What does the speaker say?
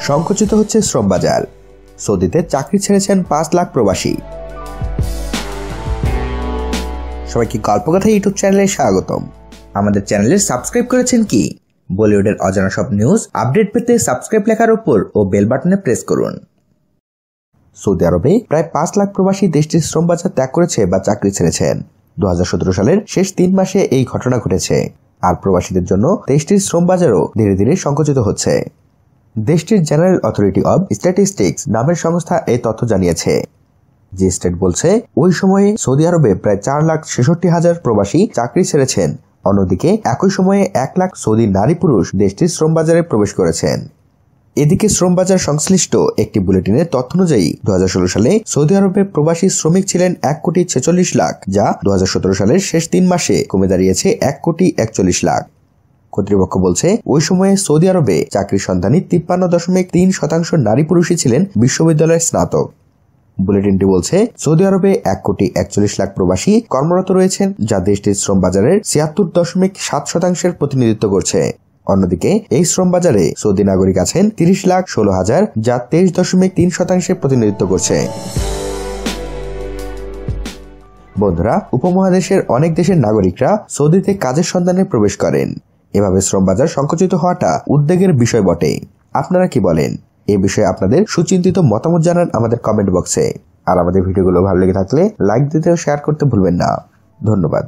সংকুচিত হচ্ছে শ্রম বাজার। সৌদিতে চাকরি ছেড়েছেন 5 লাখ প্রবাসী। সবাইকে গল্পকথা ইউটিউব চ্যানেলে স্বাগতম। আমাদের চ্যানেলে সাবস্ক্রাইব করেছেন কি? বলিউডের অজানা সব নিউজ আপডেট পেতে সাবস্ক্রাইব লেখার উপর ও বেল বাটনে প্রেস করুন। সৌদি আরবে প্রায় 5 লাখ প্রবাসী দেশটির শ্রম বাজার ত্যাগ করেছে বা চাকরি ছেড়েছেন। 2017 সালের শেষ 3 মাসে এই ঘটনা ঘটেছে। আর প্রবাসীদের জন্য দেশটির শ্রম বাজারও ধীরে ধীরে সংকুচিত হচ্ছে। দেশটির জেনারেল অথরিটি অব স্ট্যাটিস্টিক্স নামের সংস্থা এই তথ্য জানিয়েছে। যে স্টেট বলছে ওই সময়ে সৌদি আরবে প্রায় 4,66,000 প্রবাসী চাকরি ছেড়েছেন। অন্যদিকে একই সময়ে 1 লাখ সৌদি নারী পুরুষ দেশটির শ্রম বাজারে প্রবেশ করেছেন। এদিকে শ্রম বাজার সংশ্লিষ্ট একটি বুলেটিনের তথ্য অনুযায়ী 2016 সালে সৌদি আরবে প্রবাসী শ্রমিক ছিলেন 1,46 লাখ, যা 2017 সালের শেষ 3 মাসে কমে দাঁড়িয়েছে 1,41 লাখ। কর্তৃপক্ষ বলছে ওই সময়ে সৌদি আরবে চাকরির সন্ধানী 53.3% নারী পুরুষই ছিলেন বিশ্ববিদ্যালয়ের স্নাতক। বুলেটিনটি বলছে সৌদি আরবে 1,41 লাখ প্রবাসী কর্মরত রয়েছেন, যা দেশটির শ্রম বাজারের 76.7% প্রতিনিধিত্ব করছে। অন্যদিকে এই শ্রম বাজারে সৌদি নাগরিক আছেন 30,16,000, যা 23.3% প্রতিনিধিত্ব করছে। বন্ধুরা, উপমহাদেশের অনেক দেশের নাগরিকরা সৌদিতে কাজের সন্ধানে প্রবেশ করেন। এভাবে শ্রম বাজার সংকুচিত হওয়াটা উদ্বেগের বিষয় বটে। আপনারা কি বলেন? এই বিষয়ে আপনাদের সুচিন্তিত মতামত জানান আমাদের কমেন্ট বক্সে। আর আমাদের ভিডিওগুলো ভালো লেগে থাকলে লাইক দিতে ও শেয়ার করতে ভুলবেন না। ধন্যবাদ।